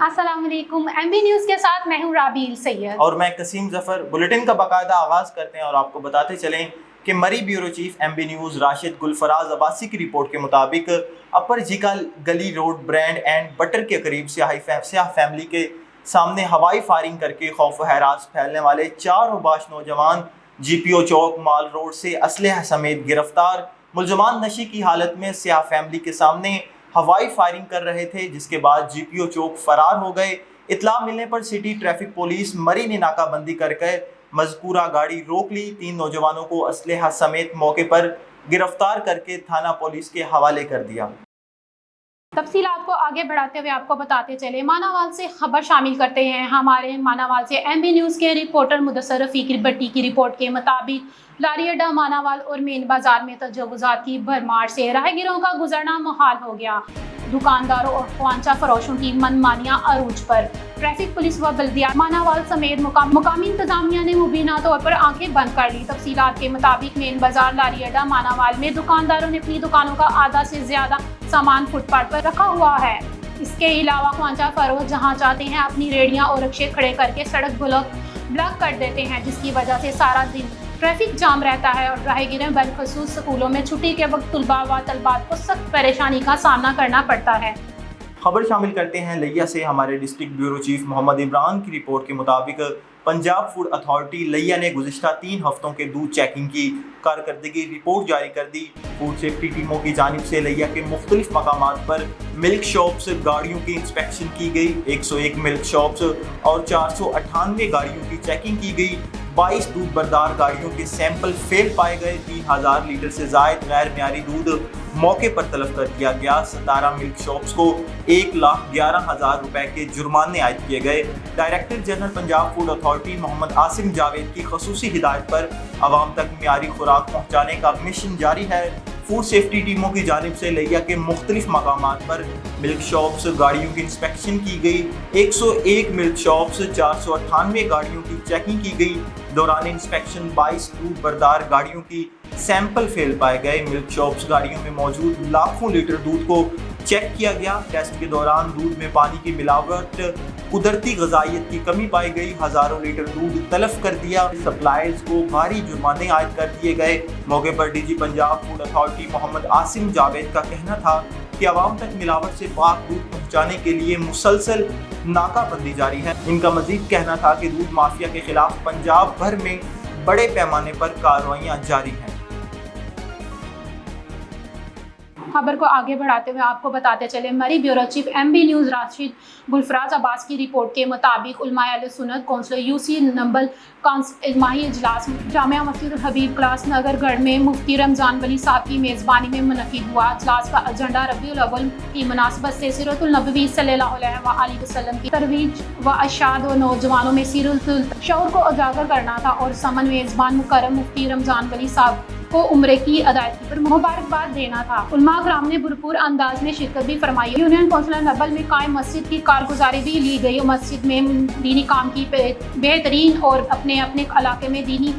अस्सलाम वालेकुम। MB news के साथ मैं हूँ राबील सैयद और मैं कसीम जफर। बुलेटिन का बाकायदा आगाज़ करते हैं और आपको बताते चलें कि मरी bureau chief MB news Rashid Gulfaraz Abbasi की रिपोर्ट के मुताबिक अपर जिका गली रोड ब्रांड एंड बटर के करीब सियाह फैमिली के सामने हवाई फायरिंग करके खौफ व हैरास फैलने वाले 4 औबाश नौजवान GPO चौक माल रोड से असलहा समेत गिरफ्तार। मुलजमान नशे की हालत में सियाह फैमिली के सामने हवाई फायरिंग कर रहे थे, जिसके बाद GPO चौक फरार हो गए। इत्तला मिलने पर सिटी ट्रैफिक पुलिस मरी ने नाकाबंदी करके मजकूरा गाड़ी रोक ली। 3 नौजवानों को असलहा समेत मौके पर गिरफ्तार करके थाना पुलिस के हवाले कर दिया। तफसीलात को आगे बढ़ाते हुए आपको बताते चले, मानावाल से खबर शामिल करते हैं। हमारे मानावाल से एमबी न्यूज़ के रिपोर्टर मुदस्सर रफीक भट्टी की रिपोर्ट के मुताबिक लारी अड्डा मानावाल और मेन बाजार में तजव्वुज़ात की भरमार से राहगीरों का गुजरना मुहाल हो गया। दुकानदारों और ख्वांचा फरोशों की मनमानियां अरूज पर। ट्रैफिक पुलिस व बल्दिया मानावाल समेत मुकामी इंतजामिया ने मुबीना तौर पर आंखें बंद कर ली। तफसीलात के मुताबिक मेन बाजार लारी अड्डा मानावाल में दुकानदारों ने अपनी दुकानों का आधा से ज्यादा सामान फुटपाथ पर रखा हुआ है। इसके अलावा ख्वांचा फरोश जहां चाहते हैं अपनी रेडियां और रिक्शे खड़े करके सड़क ब्लॉक कर देते हैं, जिसकी वजह से सारा दिन ट्रैफिक जाम रहता है और राहगीरों बलखसूस स्कूलों में छुट्टी के वक्त तुलबा व तलबात को सख्त परेशानी का सामना करना पड़ता है। खबर शामिल करते हैं लिया से। हमारे district bureau chief Mohammad Imran की रिपोर्ट के मुताबिक पंजाब फूड अथॉरिटी लिया ने गुज़िश्ता 3 हफ्तों के दूध चेकिंग की कारकर्दगी रिपोर्ट जारी कर दी। फूड सेफ्टी टीमों की जानिब से लिया के मुख्तलिफ मकामात पर मिल्क शॉप्स गाड़ियों की इंस्पेक्शन की गई। 101 मिल्क शॉप्स और 498 गाड़ियों की चेकिंग की गई। 22 दूध बरदार गाड़ियों के सैंपल फेल पाए गए। 3000 लीटर से जायद गैर मियारी दूध मौके पर तलब कर दिया गया। 17 मिल्क शॉप्स को 1,11,000 रुपए के जुर्माने आयद किए गए। Director general Punjab food authority Mohammad Asim Javed की खसूसी हिदायत पर आवाम तक मियारी खुराक पहुँचाने का मिशन जारी है। फूड सेफ्टी टीमों की जानिब से लिया के मुख्तलिफ मकामात पर मिल्क शॉप्स गाड़ियों की इंस्पेक्शन की गई। 101 मिल्क शॉप्स 498 गाड़ियों की चेकिंग की गई। दौरान इंस्पेक्शन 22 दूध बरदार गाड़ियों की सैंपल फेल पाए गए। मिल्क शॉप्स गाड़ियों में मौजूद लाखों लीटर दूध को चेक किया गया। टेस्ट के दौरान दूध में पानी की मिलावट, कुदरती ग़िज़ाइयत की कमी पाई गई। हज़ारों लीटर दूध तलफ कर दिया। सप्लायर्स को भारी जुर्माने आयद कर दिए गए। मौके पर DG Punjab food authority Mohammad Asim Javed का कहना था कि आवाम तक मिलावट से पाक दूध पहुँचाने के लिए मुसलसल नाकाबंदी जारी है। इनका मजीद कहना था कि दूध माफिया के खिलाफ पंजाब भर में बड़े पैमाने पर कार्रवाइयाँ जारी हैं। खबर को आगे बढ़ाते हुए आपको बताते चले, मरी bureau chief MB news Rashid Gulfaraz Abbas की रिपोर्ट के मुताबिक उलमाए अहले सुन्नत कौंसिल UC नंबल इजमाही इजलास जामिया मस्जिद हबीब क्लास नगर गढ़ में मुफ्ती रमज़ान वली साहब की मेज़बानी में मुनक़िद हुआ। इजलास का एजेंडा रबीउल अव्वल की मुनासबत से सीरतुल नबवी सल्लल्लाहु अलैहि वसल्लम की तरवीज व अशाद व नौजवानों में सीरतुल शऊर को उजागर करना था और समन मेज़बान मुकर्रम मुफ्ती रमज़ान वली साहब को उम्रे की अदायगी पर मुबारकबाद देना था। उलमा कराम ने भरपूर अंदाज में शिरकत भी फरमाई। यूनियन कौंसिल नबल में कायम मस्जिद की कारगुजारी भी ली गई। मस्जिद में दीनी काम की बेहतरीन और अपने इलाके में दीनी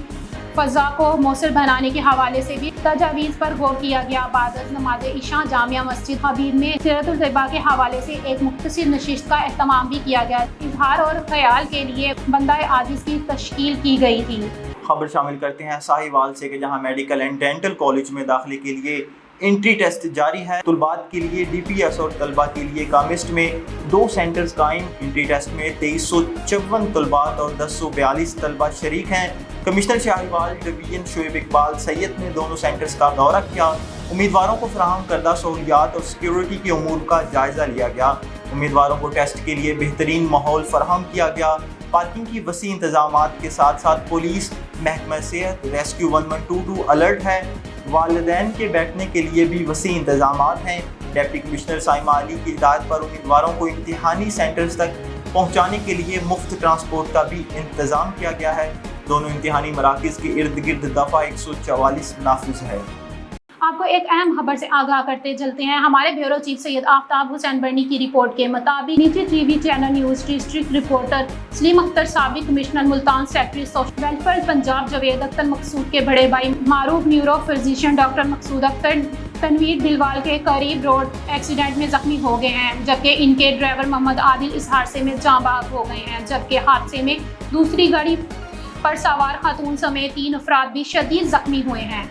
फ़ज़ा को मौसर बनाने के हवाले से भी तजावीज़ पर गौर किया गया। बाद नमाज इशा जामिया मस्जिद हबीब में सीरतुल तैयबा के हवाले से एक मुख्तसर नशिस्त का एहतमाम भी किया गया। इजहार और ख्याल के लिए बंदा आजिज़ की तश्कील की गई थी। खबर शामिल करते हैं साहिवाल से कि जहां मेडिकल एंड डेंटल कॉलेज में दाखिले के लिए एंट्री टेस्ट जारी है। तुलबात के लिए DPS और तलबा के लिए कामिस्ट में 2 सेंटर्स कायम। एंट्री टेस्ट में 2354 तुलबात और 1042 तलबा शरीक हैं। कमिश्नर शाहिवाल डिवीजन शोएब इकबाल सैयद ने दोनों सेंटर्स का दौरा किया। उम्मीदवारों को फराहम करदा सहूलियात और सिक्योरिटी के उमूर का जायजा लिया गया। उम्मीदवारों को टेस्ट के लिए बेहतरीन माहौल फराहम किया गया। पार्किंग की वसी इंतजामात के साथ साथ पुलिस, महकमा सेहत, रेस्क्यू 1122 अलर्ट है। वालिदैन के बैठने के लिए भी वसी इंतजामात हैं। डिप्टी कमिश्नर साइमा अली की हिदायत पर उम्मीदवारों को इम्तिहानी सेंटर्स तक पहुँचाने के लिए मुफ्त ट्रांसपोर्ट का भी इंतज़ाम किया गया है। दोनों इम्तिहानी मराकज़ के इर्द गिर्द दफ़ा 144 नाफिज है। आपको एक अहम खबर से आगाह करते चलते हैं। हमारे ब्यूरो चीफ सैयद आफ्ताब हुसैन बर्नी की रिपोर्ट के मुताबिक निजी TV channel news district reporter Saleem Akhtar, साबिक commissioner Multan, secretary social welfare Punjab Javed Akhtar Maqsood के बड़े भाई, मारूफ neuro physician doctor Maqsood Akhtar, Tanveer Dilwal के करीब रोड एक्सीडेंट में जख्मी हो गए हैं, जबकि इनके ड्राइवर मोहम्मद आदिल इस हादसे में जाँ बहक हो गए हैं, जबकि हादसे में दूसरी गाड़ी पर सवार खातून समेत 3 अफराद भी शदीद जख्मी हुए हैं।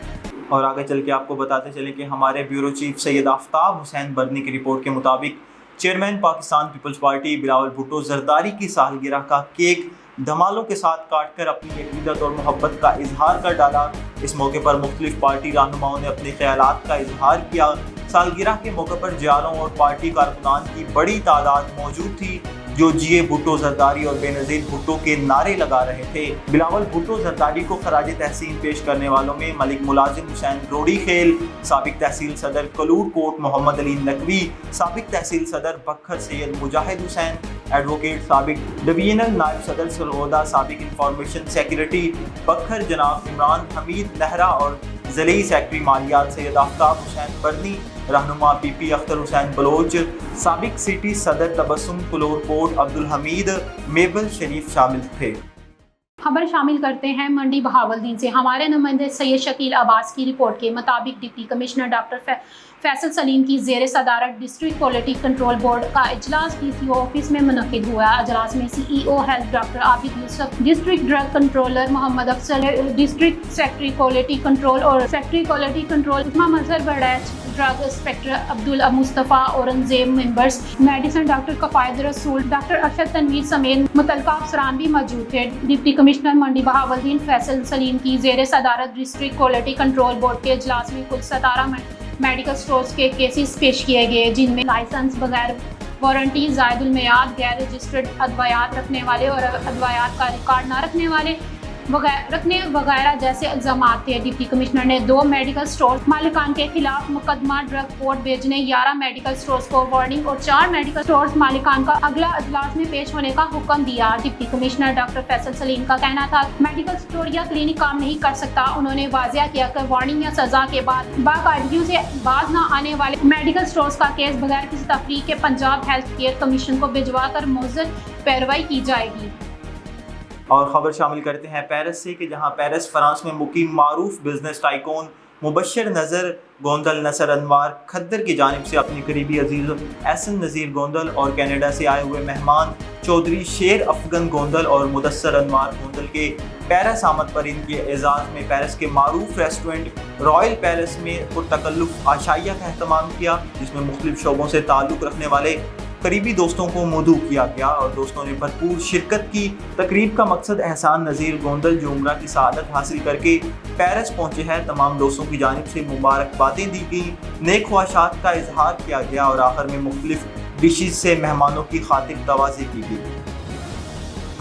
और आगे चल के आपको बताते चले कि हमारे ब्यूरो चीफ सैयद आफ्ताब हुसैन बरनी की रिपोर्ट के मुताबिक chairman Pakistan peoples party Bilawal Bhutto Zardari की सालगिरह का केक धमालों के साथ काटकर अपनी अकीदत और मोहब्बत का इजहार कर डाला। इस मौके पर मुख्तलिफ पार्टी रहनुमाओं ने अपने ख्यालात का इजहार किया। सालगिरह के मौके पर जियालों और पार्टी कारकुनान की बड़ी तादाद मौजूद थी, जो जिए भुट्टो जरदारी और बेनज़ीर भुट्टो के नारे लगा रहे थे। बिलावल भुट्टो जरदारी को खराज तहसीन पेश करने वालों में मलिक मुलाजिम हुसैन रोड़ी खेल, साबिक तहसील सदर कलूर कोट मोहम्मद अली नकवी, साबिक तहसील सदर बखर सैयद मुजाहिद हुसैन, एडवोकेट साबिक डिवीजनल नायब सदर सरगोदा, साबिक इंफॉर्मेशन सेक्रेटरी बखर जनाब इमरान हमीद नहरा और ज़िली सेक्रेटरी मालियात सैयद आफ्ताब हुसैन बरनी, रहनुमा पीपी अख्तर हुसैन बलोच, साबिक सिटी सदर तबस्सुम कुलोर कोट अब्दुल हमीद मेबल शरीफ शामिल थे। खबर शामिल करते हैं मंडी बहावलदीन से। हमारे नुमाइंदे सैयद शकील अब्बास की रिपोर्ट के मुताबिक deputy commissioner doctor Faisal Salim की ज़ेर सदारत डिस्ट्रिक्ट क्वालिटी कंट्रोल बोर्ड का इजलास DCO ऑफिस में मुनक़िद हुआ। इजलास में CEO health doctor Abid Yusuf, district drug controller Mohammad Afzal, district secretary quality control और secretary quality control Mazhar Badaich, drug inspector Abdul Mustafa Aurangzeb members, medicine doctor Kifayat Rasool, doctor Arshad Tanveer समेत मुतल्लिक़ अफसरान भी मौजूद थे। डिप्टी कमिश्नर मंडी बहावलदीन फैसल सलीम की ज़ेर सदारत डिस्ट्रिक्ट क्वालिटी कंट्रोल बोर्ड के इजलास में कुल 17 मेडिकल स्टोर्स के केसेस पेश किए गए, जिनमें लाइसेंस बगैर वारंटी, ज़ायदुल मियाद, गैर रजिस्टर्ड अद्वियात रखने वाले और अद्वियात का रिकॉर्ड न रखने वाले वगैरह जैसे इल्ज़ामात थे। डिप्टी कमिश्नर ने 2 मेडिकल स्टोर मालिकान के खिलाफ मुकदमा ड्रग कोर्ट भेजने, 11 मेडिकल स्टोर्स को वार्निंग और 4 मेडिकल स्टोर्स मालिकान का अगला इजलास में पेश होने का हुक्म दिया। Deputy commissioner doctor Faisal Salim का कहना था मेडिकल स्टोर या क्लिनिक काम नहीं कर सकता। उन्होंने वाज़िया किया कि वार्निंग या सज़ा के बाद बाकायदगी से बाज न आने वाले मेडिकल स्टोर्स का केस बगैर किसी तफरीक के पंजाब हेल्थ केयर कमीशन को भिजवा कर मुज़्ज़र पैरवाई की जाएगी। और ख़बर शामिल करते हैं पेरिस से कि जहां पेरिस फ्रांस में मुकीम मारूफ बिजनेस टाइकून मुबशर नज़र गोंदल नसर अनवार खद्दर की जानिब से अपनी करीबी अजीज़ एहसन नज़ीर गोंदल और कनाडा से आए हुए मेहमान चौधरी शेर अफगन गोंदल और मुदस्सर अनवार गोंदल के पेरिस आमद पर इनके एजाज़ में पेरिस के मारूफ रेस्टोरेंट रॉयल पेरिस में पुरतकल्लुफ़ आशाइया का अहतमाम किया, जिसमें मुख्तलिफ शोबों से ताल्लुक़ रखने वाले करीबी दोस्तों को मदऊ किया गया और दोस्तों ने भरपूर शिरकत की। तकरीब का मकसद एहसान नज़ीर गोंदल जो उम्रा की सआदत हासिल करके पेरिस पहुँचे हैं, तमाम दोस्तों की जानिब से मुबारकबादें दी गई, नेक ख्वाहिशात का इजहार किया गया और आखिर में मुख्तलिफ डिशेज से मेहमानों की खातिर तवाज़ी की गई।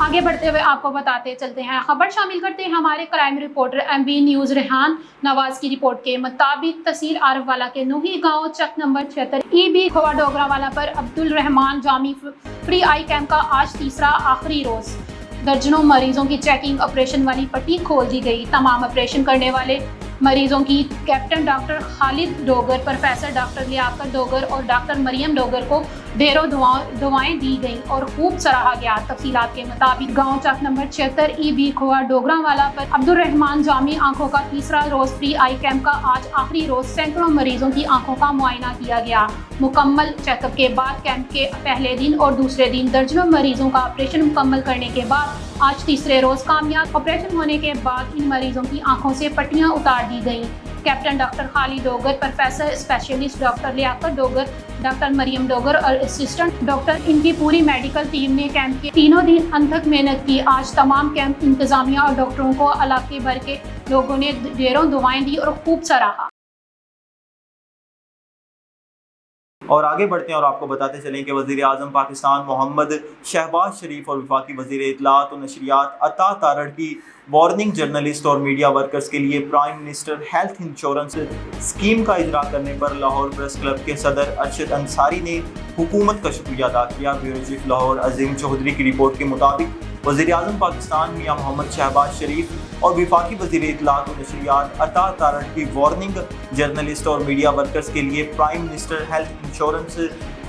आगे बढ़ते हुए आपको बताते चलते हैं, खबर शामिल करते हैं हमारे crime reporter MB news Rehan Nawaz की रिपोर्ट के मुताबिक तहसील आरफवाला के नूही गांव चक नंबर 76 EB खोवा डोगरावाला पर अब्दुल रहमान जामी फ्री आई कैम्प का आज तीसरा आखिरी रोज़। दर्जनों मरीजों की चेकिंग ऑपरेशन वाली पट्टी खोल दी गई। तमाम ऑपरेशन करने वाले मरीजों की captain doctor Khalid Dogar, professor doctor Liaquat Dogar और डॉक्टर मरियम डोगर को ढेरों दुआएं दी गईं और खूब सराहा गया। तफसीलात के मुताबिक गांव चक नंबर 76 EB खोवा डोगरावाला पर अब्दुल रहमान जामी आंखों का तीसरा रोज़ फ्री आई कैम्प का आज आखिरी रोज़ सैकड़ों मरीजों की आंखों का मुआयना किया गया। मुकम्मल चेकअप के बाद कैंप के पहले दिन और दूसरे दिन दर्जनों मरीजों का ऑपरेशन मुकम्मल करने के बाद आज तीसरे रोज़ कामयाब ऑपरेशन होने के बाद इन मरीजों की आंखों से पट्टियां उतार दी गईं। Captain doctor Khalid Dogar, professor specialist doctor Liaquat Dogar, doctor Maryam Dogar और असिस्टेंट डॉक्टर, इनकी पूरी मेडिकल टीम ने कैंप के तीनों दिन अनथक मेहनत की। आज तमाम कैंप इंतजामिया और डॉक्टरों को इलाके भर के लोगों ने ढेरों दुआएं दी और खूब सराहा। और आगे बढ़ते हैं और आपको बताते चलें कि वज़ीर आज़म पाकिस्तान मोहम्मद शहबाज शरीफ और वफाकी वज़ीर इत्तलात और नशरियात अता तारड़ की वार्निंग जर्नलिस्ट और मीडिया वर्कर्स के लिए prime minister health insurance scheme का इजरा करने पर लाहौर प्रेस क्लब के सदर अरशद अंसारी ने हुकूमत का शुक्रिया अदा किया। ब्यूरो चीफ लाहौर अजीम चौधरी की रिपोर्ट के मुताबिक वज़ीर आज़म पाकिस्तान मियां मोहम्मद शहबाज शरीफ और वफाकी वज़ीर इत्तलात और नशरियात अता तारड़ की वार्निंग जर्नलिस्ट और मीडिया वर्कर्स के लिए prime minister health insurance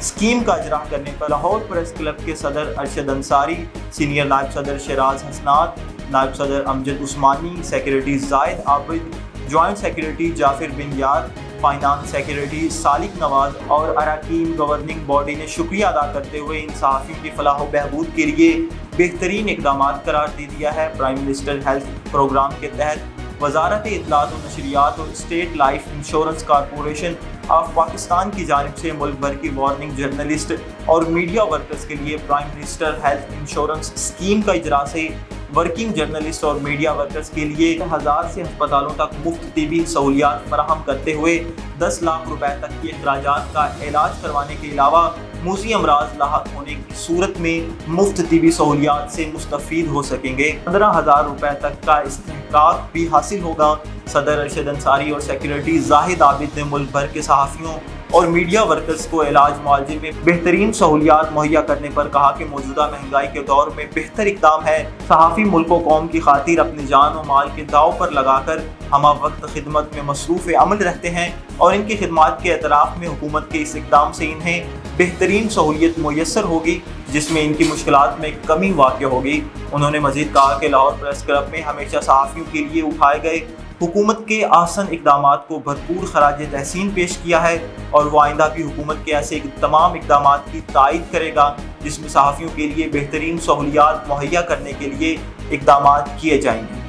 scheme का इजरा करने पर लाहौर प्रेस क्लब के सदर अरशद अंसारी, सीनियर नायब सदर शराज हसनात, नायब सदर अमजद उस्मानी, सेक्रेटरी जायद आबिद, जॉइंट सेक्रेटरी जाफिर बिन यार, فائنانس سیکریٹری سالک نواز اور اراکین گورننگ باڈی نے شکریہ ادا کرتے ہوئے ان صحافیوں کی فلاح و بہبود کے لیے بہترین اقدامات قرار دے دیا ہے۔ پرائم منسٹر ہیلتھ پروگرام کے تحت وزارت اطلاعات و نشریات اور state life insurance corporation of Pakistan کی جانب سے ملک بھر کی وارننگ جرنلسٹ اور میڈیا ورکرز کے لیے prime minister health insurance scheme کا اجرا سے ورکنگ جرنلسٹ اور میڈیا ورکرز کے لیے 1000 سے ہسپتالوں تک مفت طبی سہولیات فراہم کرتے ہوئے 10 لاکھ روپے تک کے اخراجات کا علاج کروانے کے علاوہ موذی امراض لاحق ہونے کی صورت میں مفت طبی سہولیات سے مستفید ہو سکیں گے۔ 15,000 روپے تک کا استحقاق بھی حاصل ہوگا۔ صدر ارشد انصاری اور سیکریٹری زاہد عابد نے ملک بھر کے صحافیوں اور میڈیا ورکرز کو علاج معالجے میں بہترین سہولیات مہیا کرنے پر کہا کہ موجودہ مہنگائی کے دور میں بہتر اقدام ہے۔ صحافی ملک و قوم کی خاطر اپنی جان و مال کے داؤ پر لگا کر ہمہ وقت خدمت میں مصروف عمل رہتے ہیں اور ان کی خدمات کے اعتراف میں حکومت کے اس اقدام سے انہیں بہترین سہولیت میسر ہوگی جس میں ان کی مشکلات میں کمی واقع ہوگی۔ انہوں نے مزید کہا کہ لاہور پریس کلب میں ہمیشہ صحافیوں کے لیے اٹھائے گئے حکومت کے آسن اقدامات کو بھرپور خراج تحسین پیش کیا ہے اور وہ آئندہ بھی حکومت کے ایسے تمام اقدامات کی تائید کرے گا جس میں صحافیوں کے لیے بہترین سہولیات مہیا کرنے کے لیے اقدامات کیے جائیں گے۔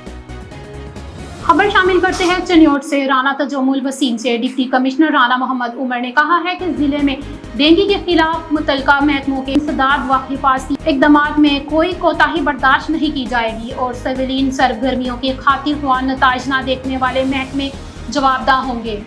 خبر شامل کرتے ہیں چنیوٹ سے۔ رانا تجمل الوسیم سے ڈپٹی کمشنر رانا محمد عمر نے کہا ہے کہ ضلع میں ڈینگی کے خلاف متعلقہ محکموں کے انسداد و حفاظتی اقدامات میں کوئی کوتاہی برداشت نہیں کی جائے گی اور سویلین سرگرمیوں کے خاطر خواہ نتائج نہ دیکھنے والے محکمے جواب دہ ہوں گے۔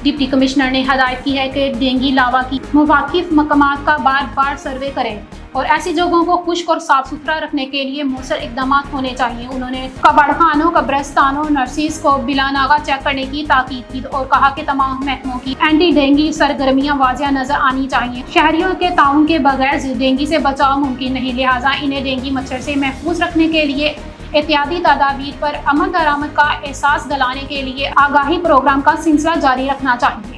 ڈپٹی کمشنر نے ہدایت کی ہے کہ ڈینگی لاوا کی مواقف مقامات کا بار بار سروے کریں اور ایسی جگہوں کو خشک اور صاف ستھرا رکھنے کے لیے مؤثر اقدامات ہونے چاہیے۔ انہوں نے کباڑ خانوں، قبرستانوں، نرسریز کو بلا ناغہ چیک کرنے کی تاکید کی اور کہا کہ تمام محکموں کی اینٹی ڈینگی سرگرمیاں واضح نظر آنی چاہیے۔ شہریوں کے تعاون کے بغیر ڈینگی سے بچاؤ ممکن نہیں، لہٰذا انہیں ڈینگی مچھر سے محفوظ رکھنے کے لیے احتیاطی تدابیر پر عمل درآمد کا احساس دلانے کے لیے آگاہی پروگرام کا سلسلہ جاری رکھنا چاہیے۔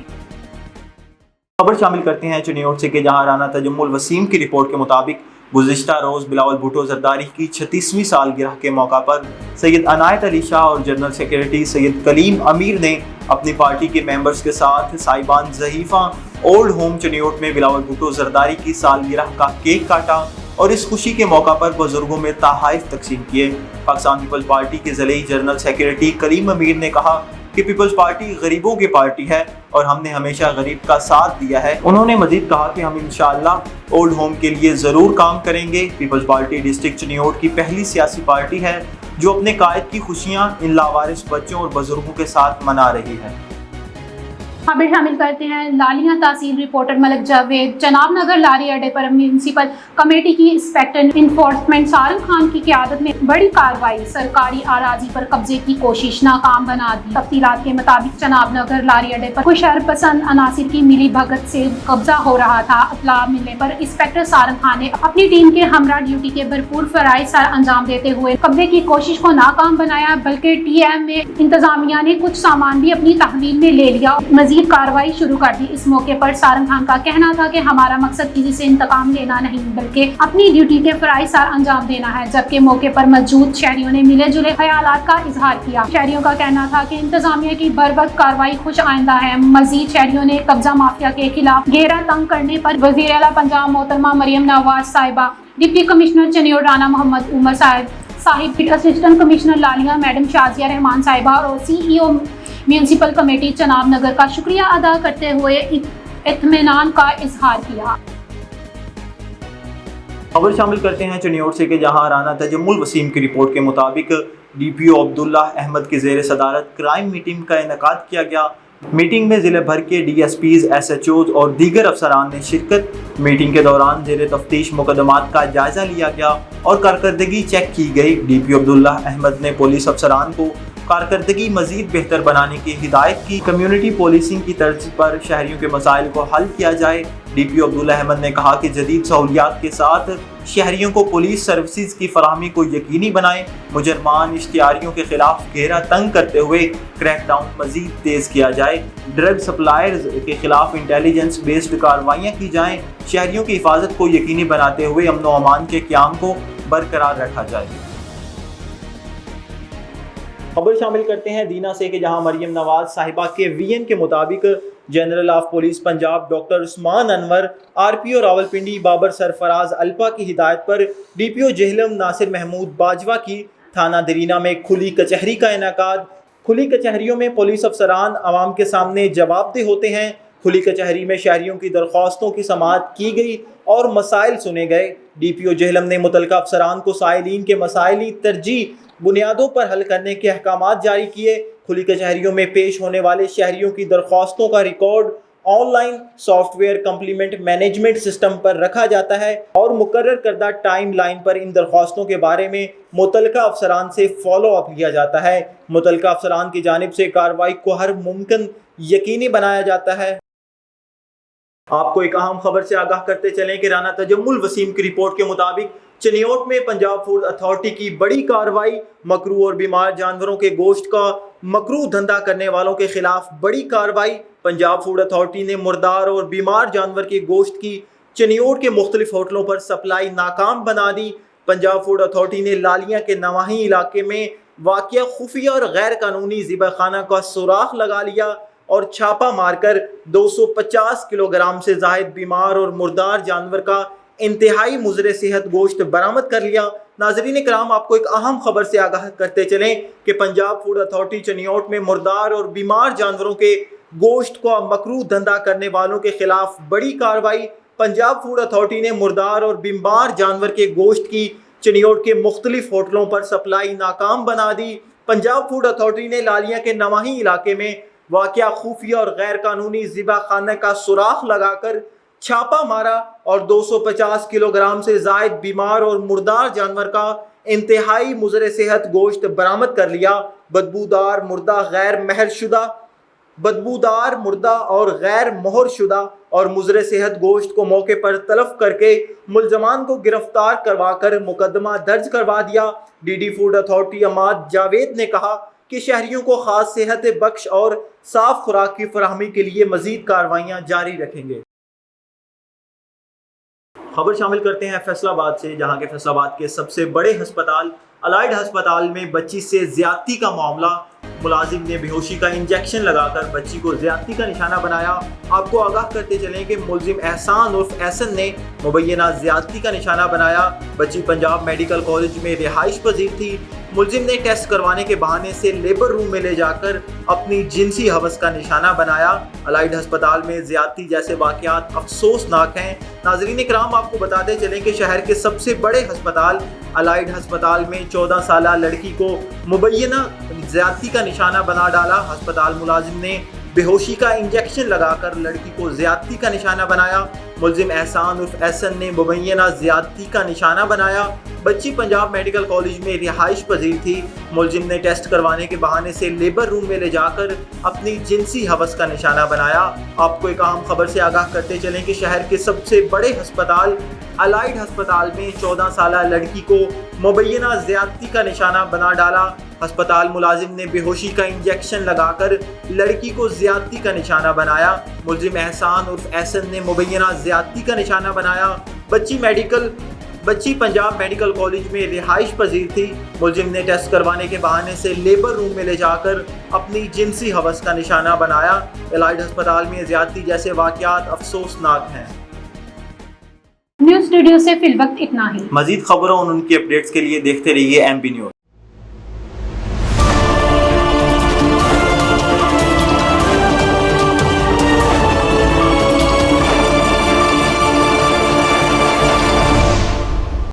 خبر شامل کرتے ہیں چنیوٹ سے کہ جہاں رانا تجمل الوسیم کی رپورٹ کے مطابق گزشتہ روز بلاول بھٹو زرداری کی 36ویں سالگرہ کے موقع پر سید عنایت علی شاہ اور جنرل سیکریٹری سید کلیم امیر نے اپنی پارٹی کے ممبرز کے ساتھ سائبان ضعیفہ اولڈ ہوم چنیوٹ میں بلاول بھٹو زرداری کی سالگرہ کا کیک کاٹا اور اس خوشی کے موقع پر بزرگوں میں تحائف تقسیم کیے۔ پاکستان پیپلز پارٹی کے ضلعی جنرل سیکریٹری کلیم امیر نے کہا کہ پیپلز پارٹی غریبوں کی پارٹی ہے اور ہم نے ہمیشہ غریب کا ساتھ دیا ہے۔ انہوں نے مزید کہا کہ ہم انشاءاللہ اولڈ ہوم کے لیے ضرور کام کریں گے۔ پیپلز پارٹی ڈسٹرکٹ چنیوٹ کی پہلی سیاسی پارٹی ہے جو اپنے قائد کی خوشیاں ان لاوارث بچوں اور بزرگوں کے ساتھ منا رہی ہے۔ خبر شامل کرتے ہیں لالیاں تحصیل رپورٹر ملک جاوید۔ جناب نگر لاری اڈے پر میونسپل کمیٹی کی انسپیکٹر انفورسمنٹ سارن خان کی قیادت میں بڑی کارروائی، سرکاری اراضی پر قبضے کی کوشش ناکام بنا دی۔ تفصیلات کے مطابق جناب نگر لاری اڈے پر کچھ شر پسند عناصر کی ملی بھگت سے قبضہ ہو رہا تھا۔ اطلاع ملنے پر انسپیکٹر سارن خان نے اپنی ٹیم کے ہمراہ ڈیوٹی کے بھرپور فرائض سر انجام دیتے ہوئے قبضے کی کوشش کو ناکام بنایا، بلکہ ٹی ایم میں انتظامیہ نے کچھ سامان بھی اپنی تحویل میں لے لیا، مزید کارروائی شروع کر دی۔ اس موقع پر سارن خان کا کہنا تھا کہ ہمارا مقصد کسی سے انتقام لینا نہیں بلکہ اپنی ڈیوٹی کے فرائض سر انجام دینا ہے، جبکہ موقع پر موجود شہریوں نے ملے جلے خیالات کا اظہار کیا۔ شہریوں کا کہنا تھا کہ انتظامیہ کی بروقت کارروائی خوش آئندہ ہے۔ مزید شہریوں نے قبضہ مافیا کے خلاف گھیرا تنگ کرنے پر وزیر اعلیٰ پنجاب محترمہ مریم نواز صاحبہ، ڈپٹی کمشنر چنیوٹ رانا محمد عمر صاحب، اسسٹنٹ کمشنر لالیاں میڈم شازیہ رحمان صاحبہ اور سی ای او میونسپل کمیٹی چناب نگر کا شکریہ ادا کرتے ہوئے اطمینان کا اظہار کیا۔ خبر شامل کرتے ہیں چنیوٹ سے کہ جہاں رانا تجمل الوسیم کی رپورٹ کے مطابق ڈی پی او عبداللہ احمد کی زیر صدارت کرائم میٹنگ کا انعقاد کیا گیا۔ میٹنگ میں ضلع بھر کے D S Ps, S H Os اور دیگر افسران نے شرکت۔ میٹنگ کے دوران زیر تفتیش مقدمات کا جائزہ لیا گیا اور کارکردگی چیک کی گئی۔ ڈی پی او عبداللہ احمد نے پولیس افسران کو کارکردگی مزید بہتر بنانے کی ہدایت کی۔ کمیونٹی پولیسنگ کی طرز پر شہریوں کے مسائل کو حل کیا جائے۔ ڈی پی او عبداللہ احمد نے کہا کہ جدید سہولیات کے ساتھ شہریوں کو پولیس سروسز کی فراہمی کو یقینی بنائیں۔ مجرمان اشتہاریوں کے خلاف گھیرا تنگ کرتے ہوئے کریک ڈاؤن مزید تیز کیا جائے۔ ڈرگ سپلائرز کے خلاف انٹیلیجنس بیسڈ کارروائیاں کی جائیں۔ شہریوں کی حفاظت کو یقینی بناتے ہوئے امن و امان کے قیام کو برقرار رکھا جائے۔ خبر شامل کرتے ہیں دینا سے کہ جہاں مریم نواز صاحبہ کے وی این کے مطابق general of police Punjab doctor Usman Anwar, R P O Rawalpindi Babar Sarfraz الپا کی ہدایت پر D P O Jhelum Nasir Mahmood Bajwa کی تھانہ درینا میں کھلی کچہری کا انعقاد۔ کھلی کچہریوں میں پولیس افسران عوام کے سامنے جواب دہ ہوتے ہیں۔ کھلی کچہری میں شہریوں کی درخواستوں کی سماعت کی گئی اور مسائل سنے گئے۔ ڈی پی او جہلم نے متعلقہ افسران کو سائلین کے مسائلی ترجیح بنیادوں پر حل کرنے کے احکامات جاری کیے۔ کھلی کچہریوں میں پیش ہونے والے شہریوں کی درخواستوں کا record online software complement management system پر رکھا جاتا ہے اور مقرر کردہ ٹائم لائن پر ان درخواستوں کے بارے میں متعلقہ افسران سے فالو اپ لیا جاتا ہے۔ متعلقہ افسران کی جانب سے کارروائی کو ہر ممکن یقینی بنایا جاتا ہے۔ آپ کو ایک اہم خبر سے آگاہ کرتے چلیں کہ رانا تجمل وسیم کی رپورٹ کے مطابق چنیوٹ میں پنجاب فوڈ اتھارٹی کی بڑی کارروائی۔ مکروہ اور بیمار جانوروں کے گوشت کا مکروہ دھندا کرنے والوں کے خلاف بڑی کارروائی۔ پنجاب فوڈ اتھارٹی نے مردار اور بیمار جانور کے گوشت کی چنیوٹ کے مختلف ہوٹلوں پر سپلائی ناکام بنا دی۔ پنجاب فوڈ اتھارٹی نے لالیاں کے نواحی علاقے میں واقع خفیہ اور غیر قانونی ذبح خانہ کا سوراخ لگا لیا اور چھاپہ مار کر 250 کلو گرام سے زائد بیمار اور مردار جانور کا انتہائی مضر صحت گوشت برآمد کر لیا۔ ناظرین کرام، آپ کو ایک اہم خبر سے آگاہ کرتے چلیں کہ پنجاب فوڈ اتھارٹی چنیوٹ میں مردار اور بیمار جانوروں کے گوشت کو مکروہ دھندا کرنے والوں کے خلاف بڑی کارروائی۔ پنجاب فوڈ اتھارٹی نے مردار اور بیمار جانور کے گوشت کی چنیوٹ کے مختلف ہوٹلوں پر سپلائی ناکام بنا دی۔ پنجاب فوڈ اتھارٹی نے لالیاں کے نواحی علاقے میں واقع خفیہ اور غیر قانونی ذبح خانہ کا سوراخ لگا کر چھاپا مارا اور 250 کلو گرام سے زائد بیمار اور مردار جانور کا انتہائی مضر صحت گوشت برآمد کر لیا۔ بدبودار مردہ اور غیر مہر شدہ اور مضر صحت گوشت کو موقع پر تلف کر کے ملزمان کو گرفتار کروا کر مقدمہ درج کروا دیا۔ ڈی ڈی فوڈ اتھارٹی عماد جاوید نے کہا کہ شہریوں کو خاص صحت بخش اور صاف خوراک کی فراہمی کے لیے مزید کارروائیاں جاری رکھیں گے۔ خبر شامل کرتے ہیں فیصل آباد سے، جہاں کے فیصل آباد کے سب سے بڑے ہسپتال الائڈ ہسپتال میں بچی سے زیادتی کا معاملہ۔ ملازم نے بے ہوشی کا انجیکشن لگا کر بچی کو زیادتی کا نشانہ بنایا۔ آپ کو آگاہ کرتے چلیں کہ ملزم احسان عرف احسن نے مبینہ زیادتی کا نشانہ بنایا۔ بچی پنجاب میڈیکل کالج میں رہائش پذیر تھی۔ ملزم نے ٹیسٹ کروانے کے بہانے سے لیبر روم میں لے جا کر اپنی جنسی ہوس کا نشانہ بنایا۔ الائڈ ہسپتال میں زیادتی جیسے واقعات افسوسناک ہیں۔ ناظرین کرام، آپ کو بتاتے چلیں کہ شہر کے سب سے بڑے ہسپتال الائڈ ہسپتال میں 14 سالہ لڑکی کو مبینہ زیادتی کا نشانہ بنا ڈالا۔ ہسپتال ملازم نے بے ہوشی کا انجیکشن لگا کر لڑکی کو زیادتی کا نشانہ بنایا۔ ملزم احسان عرف احسن نے مبینہ زیادتی کا نشانہ بنایا۔ بچی پنجاب میڈیکل کالج میں رہائش پذیر تھی۔ ملزم نے ٹیسٹ کروانے کے بہانے سے لیبر روم میں لے جا کر اپنی جنسی ہوس کا نشانہ بنایا۔ آپ کو ایک اہم خبر سے آگاہ کرتے چلیں کہ شہر کے سب سے بڑے ہسپتال الائڈ ہسپتال میں 14 سالہ لڑکی کو مبینہ زیادتی کا نشانہ بنا ڈالا۔ ہسپتال ملازم نے بے ہوشی کا انجیکشن لگا کر لڑکی کو زیادتی کا نشانہ بنایا۔ ملزم احسان عرف احسن نے مبینہ زیادتی کا نشانہ بنایا۔ بچی پنجاب میڈیکل کالج میں رہائش پذیر تھی۔ ملزم نے ٹیسٹ کروانے کے بہانے سے لیبر روم میں لے جا کر اپنی جنسی ہوس کا نشانہ بنایا۔ الائڈ ہسپتال میں زیادتی جیسے واقعات افسوسناک ہیں۔ نیوز اسٹوڈیو سے فی الوقت اتنا ہی۔ مزید خبروں اور ان کی اپڈیٹس کے لیے دیکھتے رہیے ایم پی نیوز۔